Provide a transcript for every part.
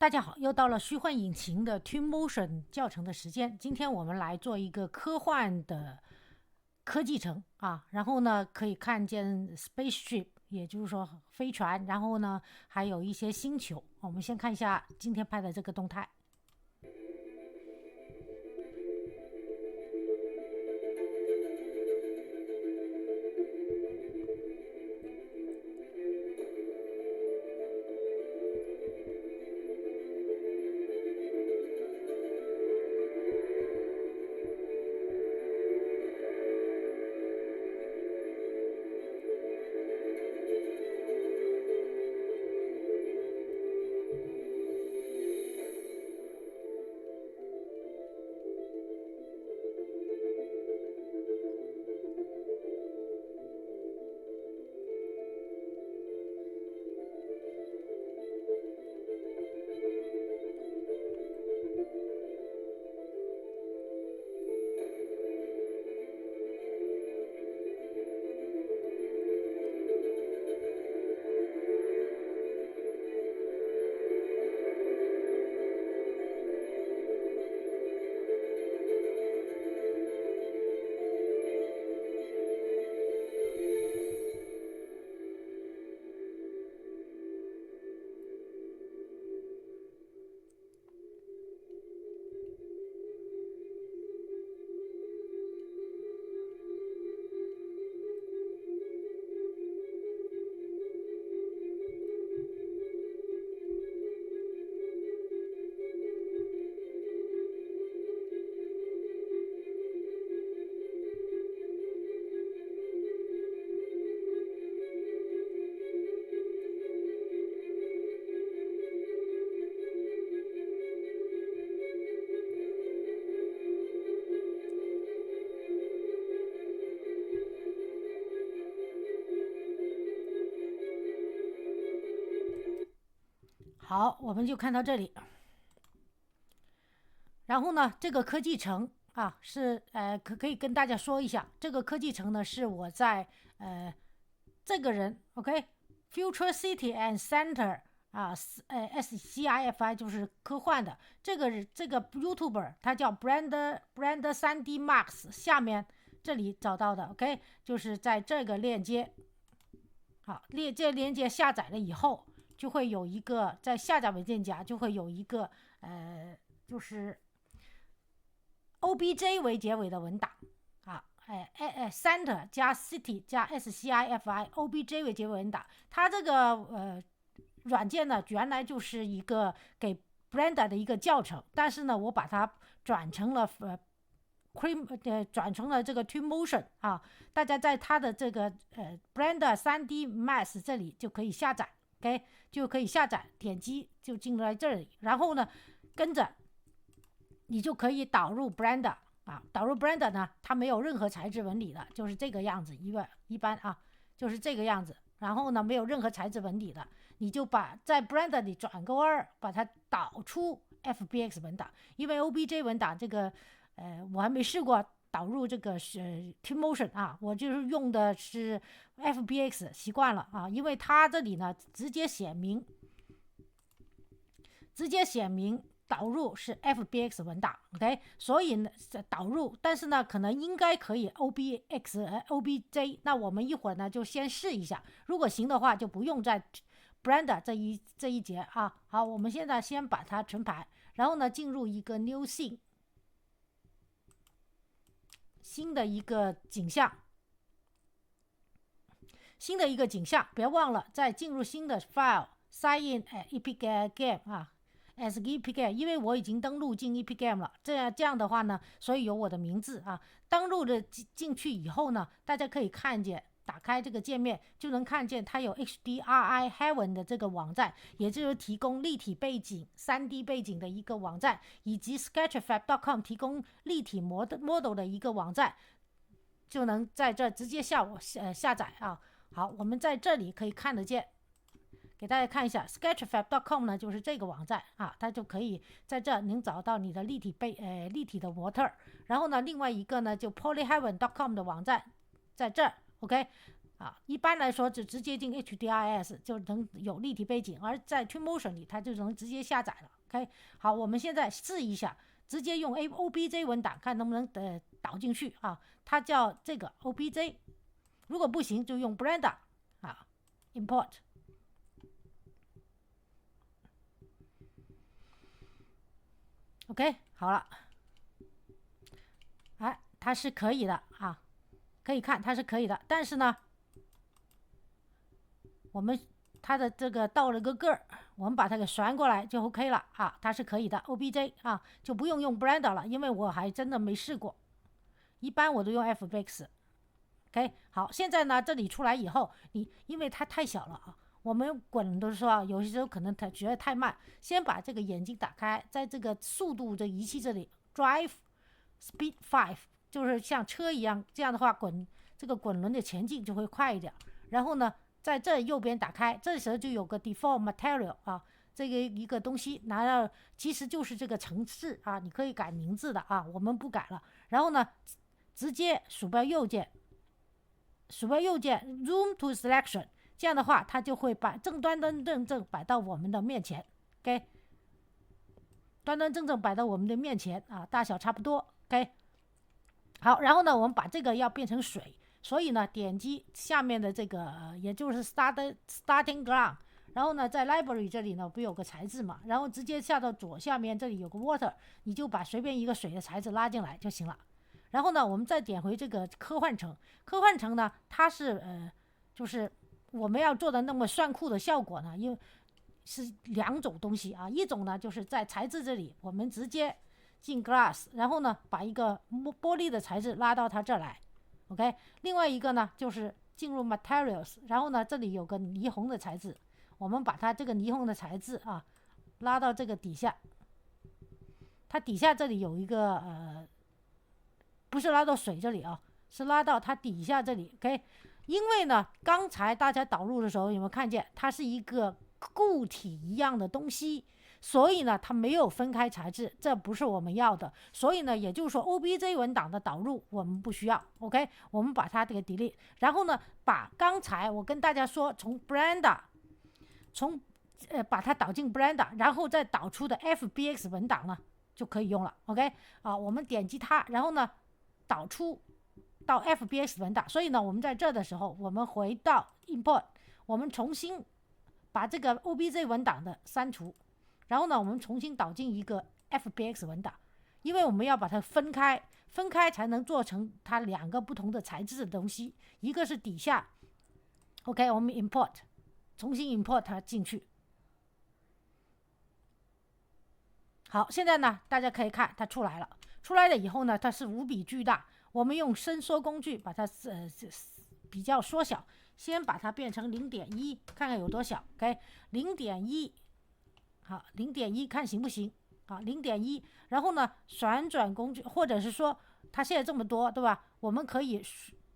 大家好，又到了虚幻引擎的 Twinmotion 教程的时间。今天我们来做一个科幻的科技城啊，然后呢可以看见 spaceship， 也就是说飞船，然后呢还有一些星球。我们先看一下今天拍的这个动态。好，我们就看到这里。然后呢，这个科技城啊，是可以跟大家说一下，这个科技城呢是我在这个人 OK，Future City and Center 啊SCIFI 就是科幻的这个 YouTuber， 他叫 Brand 3D Max， 下面这里找到的 OK， 就是在这个链接。好，这链接下载了以后，就会有一个在下载文件夹就会有一个就是 OBJ 为结尾的文档啊，center 加 city 加 SCIFI OBJ 为结尾文档。它这个软件呢，原来就是一个给 Blender 的一个教程，但是呢，我把它转成了转成了这个 Twinmotion 啊，大家在它的这个Blender 3D Max 这里就可以下载 ，OK， 就可以下载，点击就进来这里，然后呢，跟着你就可以导入 Blender 啊，导入 Blender 呢，它没有任何材质纹理的，就是这个样子，一般啊，就是这个样子，然后呢，没有任何材质纹理的，你就把在 Blender 里转个弯儿，把它导出 FBX 文档，因为 OBJ 文档这个。我还没试过导入这个Twinmotion 啊，我就是用的是 FBX 习惯了啊，因为它这里呢直接写明导入是 FBX 文档 ，OK， 所以呢导入，但是呢可能应该可以 OBJ， 那我们一会儿呢就先试一下，如果行的话就不用在 Blender 这一节啊。好，我们现在先把它存盘，然后呢进入一个 New Scene。新的一个景象，别忘了再进入新的 file sign in Epic Game 啊 as Epic Game， 因为我已经登录进 Epic Game 了，这样的话呢，所以有我的名字啊。登录的进去以后呢，大家可以看见，打开这个界面就能看见它有 HDRI Heaven 的这个网站，也就是提供立体背景 3D 背景的一个网站，以及 Sketchfab.com 提供立体 model 的一个网站，就能在这直接下载啊。好，我们在这里可以看得见，给大家看一下 Sketchfab.com 呢，就是这个网站啊，它就可以在这能找到你的立体的模特。然后呢，另外一个呢就 Polyheaven.com 的网站在这 OK，一般来说就直接进 HDRIS 就能有立体背景，而在 Twinmotion 里它就能直接下载了。OK， 好，我们现在试一下，直接用 OBJ 文档看能不能导进去它叫这个 OBJ， 如果不行就用 Blender import。 OK， 好了，它是可以的可以看它是可以的，但是呢它的这个到了个儿，我们把它给旋过来就 OK 了它是可以的 OBJ 就不用 Blender 了，因为我还真的没试过，一般我都用 FBX。 OK， 好，现在呢这里出来以后，因为它太小了我们滚的时候有些时候可能它觉得太慢，先把这个眼睛打开，在这个速度的仪器这里 Drive Speed 5， 就是像车一样，这样的话这个滚轮的前进就会快一点。然后呢在这右边打开，这时候就有个 Default Material 这个一个东西拿到，其实就是这个程式你可以改名字的我们不改了。然后呢直接鼠标右键 Zoom to Selection， 这样的话它就会把正摆到我们的面前。 OK， 端正摆到我们的面前大小差不多。 OK， 好，然后呢我们把这个要变成水，所以呢点击下面的这个也就是 Starting Ground， 然后呢在 Library 这里呢不有个材质嘛，然后直接下到左下面这里有个 Water， 你就把随便一个水的材质拉进来就行了。然后呢我们再点回这个科幻城呢，它是就是我们要做的那么炫酷的效果呢，因为是两种东西一种呢就是在材质这里我们直接进 Glass， 然后呢把一个玻璃的材质拉到它这来。 OK， 另外一个呢就是进入 Materials， 然后呢这里有个霓虹的材质，我们把它这个霓虹的材质拉到这个底下，它底下这里有一个不是拉到水这里是拉到它底下这里。 OK， 因为呢刚才大家导入的时候有没有看见它是一个固体一样的东西，所以呢它没有分开材质，这不是我们要的。所以呢也就是说 OBJ 文档的导入我们不需要。 OK， 我们把它这个 delete， 然后呢把刚才我跟大家说从 Blender 把它导进 Blender， 然后再导出的 FBX 文档呢就可以用了。 OK， 我们点击它，然后呢导出到 FBX 文档，所以呢我们在这的时候我们回到 Import， 我们重新把这个 OBJ 文档的删除，然后呢我们重新导进一个 FBX 文档，因为我们要把它分开才能做成它两个不同的材质的东西，一个是底下 OK， 我们 Import 重新 Import 它进去。好，现在呢大家可以看它出来了以后呢它是无比巨大，我们用伸缩工具把它比较缩小，先把它变成 0.1 看看有多小。 OK， 0.1 好 0.1 看行不行0.1， 然后呢旋转工具，或者是说它现在这么多对吧，我们可以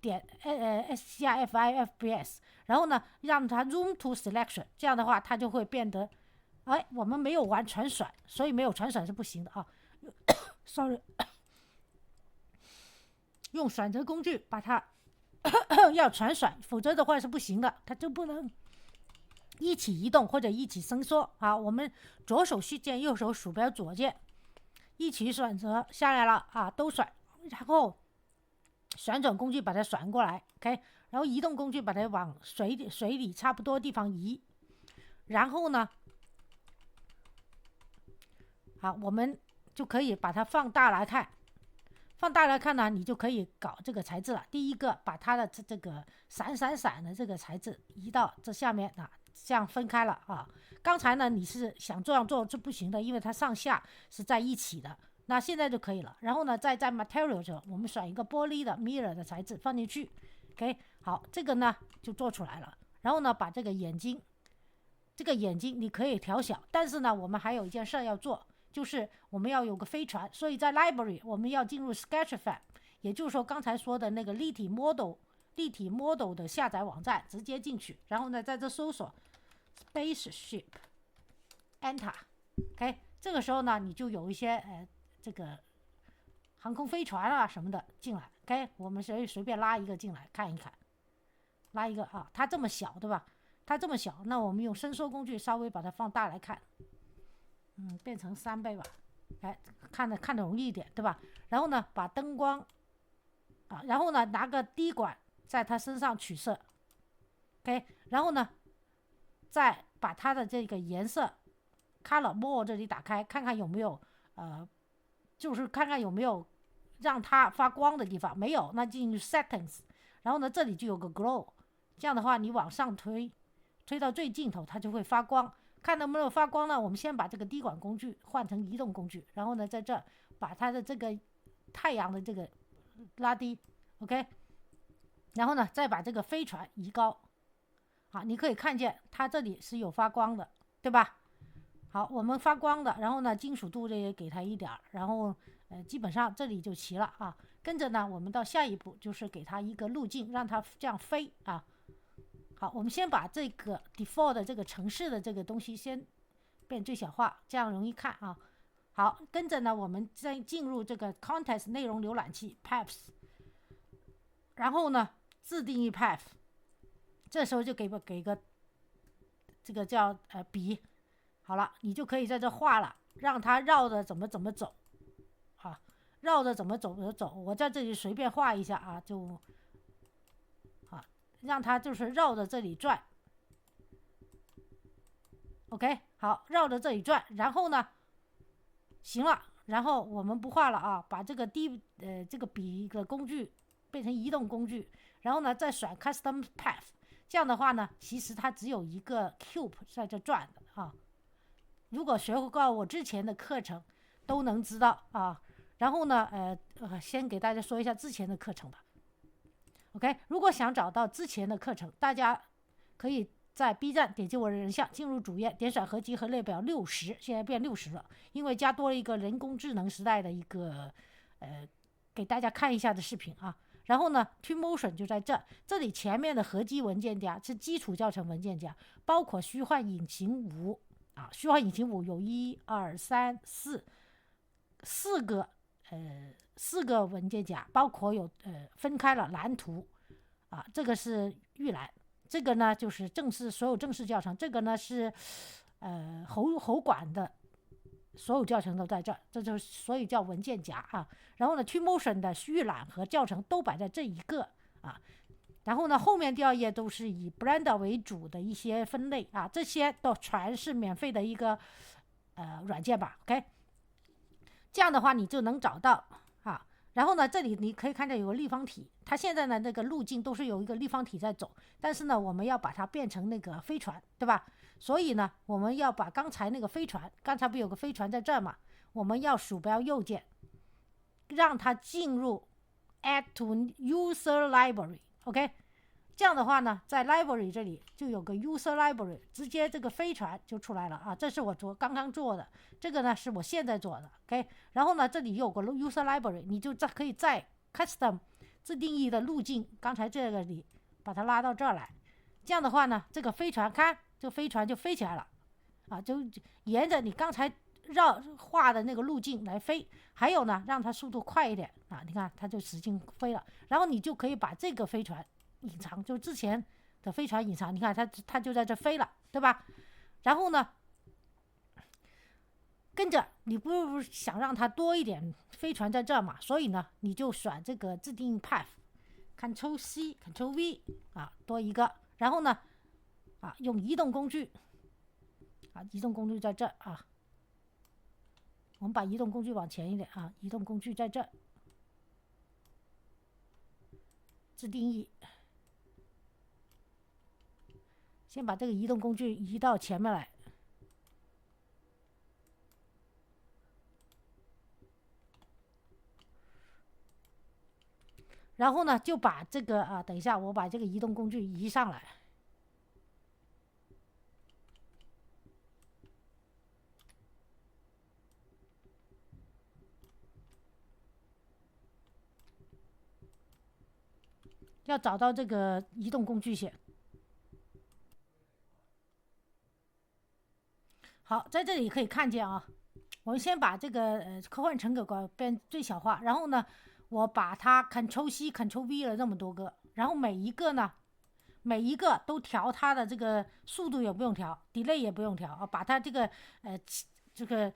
点SCRFI FBS， 然后呢让它 Zoom to Selection， 这样的话它就会变得我们没有玩全甩，所以没有全甩是不行的sorry， 用选择工具把它要全甩，否则的话是不行的，它就不能一起移动或者一起伸缩我们左手虚键右手鼠标左键一起选择下来了都甩，然后旋转工具把它旋过来 OK， 然后移动工具把它往水里差不多地方移，然后呢我们就可以把它放大来看呢，你就可以搞这个材质了。第一个把它的这个闪的这个材质移到这下面这样分开了刚才呢你是想这样做是不行的，因为它上下是在一起的，那现在就可以了。然后呢再在 Material 上我们选一个玻璃的 Mirror 的材质放进去 OK， 好，这个呢就做出来了。然后呢把这个眼睛你可以调小，但是呢我们还有一件事要做，就是我们要有个飞船，所以在 Library 我们要进入 Sketchfab， 也就是说刚才说的那个立体 model 的下载网站，直接进去，然后呢在这搜索 Spaceship Enter OK， 这个时候呢你就有一些这个航空飞船什么的进来 OK， 我们随便拉一个进来看一看拉一个啊，它这么小，对吧？它这么小，那我们用伸缩工具稍微把它放大来看，变成3倍吧，哎，看得容易一点，对吧？然后呢，把灯光啊，然后呢，拿个滴管在它身上取色，OK，然后呢，再把它的这个颜色 color mode 这里打开，看看有没有就是看看有没有让它发光的地方，没有，那进入 settings， 然后呢，这里就有个 glow， 这样的话你往上推到最尽头，它就会发光。看能不能发光呢？我们先把这个滴管工具换成移动工具，然后呢，在这把它的这个太阳的这个拉低 ，OK， 然后呢，再把这个飞船移高，好，你可以看见它这里是有发光的，对吧？好，我们发光的，然后呢，金属度这也给它一点，然后基本上这里就齐了啊。跟着呢，我们到下一步就是给它一个路径，让它这样飞啊。好，我们先把这个 default 的这个城市的这个东西先变最小化，这样容易看啊。好，跟着呢，我们再进入这个 context 内容浏览器 paths， 然后呢，自定义 path， 这时候就给个这个叫笔，好了，你就可以在这画了，让它绕着怎么走啊，绕着怎么走，我在这里随便画一下啊，就啊，让它就是绕着这里转 ，OK， 好，绕着这里转，然后呢，行了，然后我们不画了啊，把这个这个笔的工具变成移动工具，然后呢再选 Custom Path， 这样的话呢，其实它只有一个 cube 在这转的啊。如果学过我之前的课程，都能知道啊。然后呢，先给大家说一下之前的课程吧。OK， 如果想找到之前的课程，大家可以在 B 站点击我的人像，进入主页，点选合集和列表60，现在变60了，因为加多了一个人工智能时代的一个给大家看一下的视频啊。然后呢 ，Twinmotion 就在这里前面的合集文件夹是基础教程文件夹，包括虚幻引擎5啊，虚幻引擎5有1、2、3、4个文件夹，包括有分开了蓝图啊，这个是预览，这个呢就是所有正式教程，这个呢是喉管的所有教程都在这，这就所以叫文件夹啊。然后呢 Twinmotion 的预览和教程都摆在这一个啊。然后呢，后面第2页都是以 Blender 为主的一些分类啊，这些都全是免费的一个软件吧 ，OK。这样的话你就能找到啊。然后呢，这里你可以看见有个立方体，它现在呢那个路径都是有一个立方体在走，但是呢我们要把它变成那个飞船，对吧？所以呢我们要把刚才那个飞船，刚才不有个飞船在这儿嘛？我们要鼠标右键，让它进入 Add to User Library，OK。这样的话呢，在 library 这里就有个 user library， 直接这个飞船就出来了啊。这是我刚刚做的，这个呢是我现在做的 ，OK。然后呢，这里有个 user library， 你就可以在 custom 自定义的路径，刚才这个里把它拉到这儿来。这样的话呢，这个飞船看，这个飞船就飞起来了啊，就沿着你刚才画的那个路径来飞。还有呢，让它速度快一点啊，你看它就使劲飞了。然后你就可以把这个飞船隐藏，就之前的飞船隐藏，你看它就在这飞了，对吧？然后呢，跟着你不想让它多一点飞船在这嘛，所以呢，你就选这个自定义 path，Ctrl C Ctrl V 啊，多一个。然后呢，啊，用移动工具啊，移动工具在这啊，我们把移动工具往前一点啊，移动工具在这，自定义。先把这个移动工具移到前面来，然后呢就把这个啊，等一下我把这个移动工具移上来，要找到这个移动工具线。好，在这里可以看见啊，我们先把这个科幻成果变最小化，然后呢，我把它 Ctrl C Ctrl V 了那么多个，然后每一个呢，每一个都调它的这个速度也不用调 ，delay 也不用调啊，把它这个这个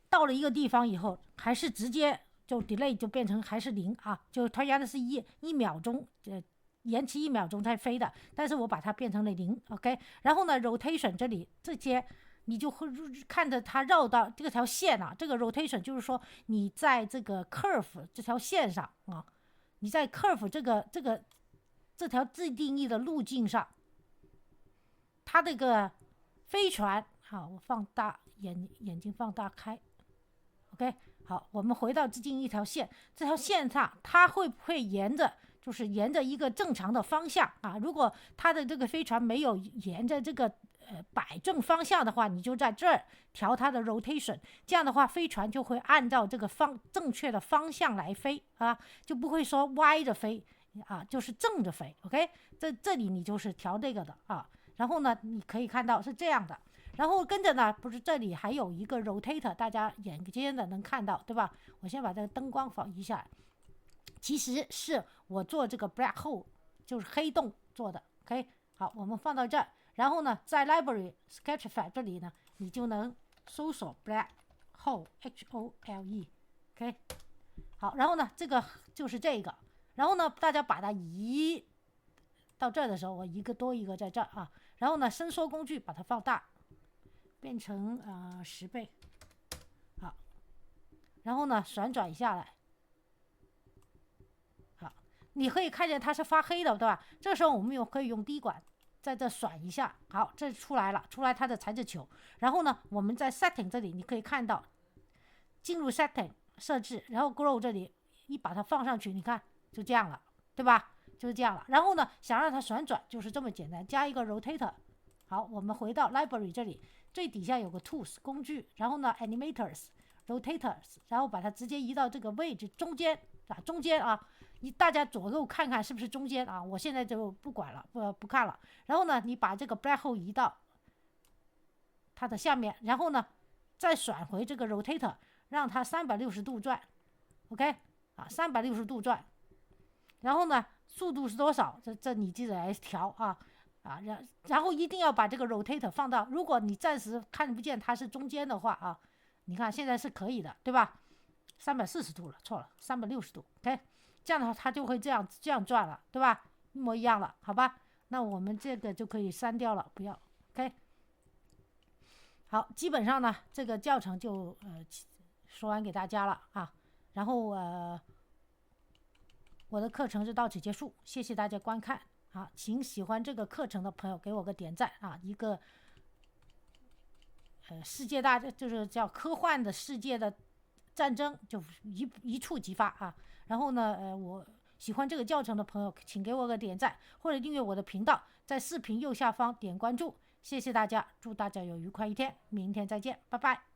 到了一个地方以后，还是直接就 delay 就变成还是0啊，就它原来是一秒钟，延期1秒钟才飞的，但是我把它变成了0 ，OK。然后呢 rotation 这里这些你就会看着它绕到这条线啊，这个 rotation 就是说你在这个 curve 这条线上啊，你在 curve 这条自定义的路径上，它这个飞船，好，我放大眼睛放大开 ，OK。好，我们回到自定义一条线，这条线上它会不会沿着一个正常的方向啊？如果它的这个飞船没有沿着这个摆正方向的话，你就在这儿调它的 rotation， 这样的话飞船就会按照这个正确的方向来飞啊，就不会说歪着飞啊，就是正着飞 ，OK。这里你就是调这个的啊，然后呢，你可以看到是这样的。然后跟着呢，不是这里还有一个 rotator， 大家眼尖的能看到，对吧？我先把这个灯光放一下，其实是我做这个 black hole， 就是黑洞做的 ，OK。好，我们放到这儿，然后呢，在 library sketchfab 这里呢，你就能搜索 black hole HOLE，OK。好，然后呢，这个就是这个，然后呢，大家把它移到这儿的时候，我一个多一个在这儿啊，然后呢，伸缩工具把它放大。变成10倍，好，然后呢旋转下来，好，你可以看见它是发黑的，对吧？这时候我们可以用滴管在这甩一下，好，这出来了，出来它的材质球。然后呢，我们在 setting 这里你可以看到，进入 setting 设置，然后 grow 这里一把它放上去，你看就这样了，对吧？就是这样了。然后呢，想让它旋转就是这么简单，加一个 rotator。好，我们回到 library 这里。最底下有个 tools 工具，然后呢 animators rotators， 然后把它直接移到这个位置中间啊，大家左右看看是不是中间啊？我现在就不管了，不看了。然后呢，你把这个 black hole 移到它的下面，然后呢再甩回这个 rotator， 让它360度转 ，OK 啊，360度转。然后呢，速度是多少？这你记得来调啊。然后一定要把这个 rotator 放到，如果你暂时看不见它是中间的话啊，你看现在是可以的，对吧？340度了，错了，360度 ，OK， 这样的话它就会这样转了，对吧？一模一样了，好吧？那我们这个就可以删掉了，不要 ，OK。好，基本上呢，这个教程就说完给大家了啊，然后我的课程就到此结束，谢谢大家观看。好，请喜欢这个课程的朋友给我个点赞啊！一个世界就是叫科幻的世界的战争就一触即发啊！然后呢，我喜欢这个教程的朋友，请给我个点赞或者订阅我的频道，在视频右下方点关注，谢谢大家，祝大家有愉快一天，明天再见，拜拜。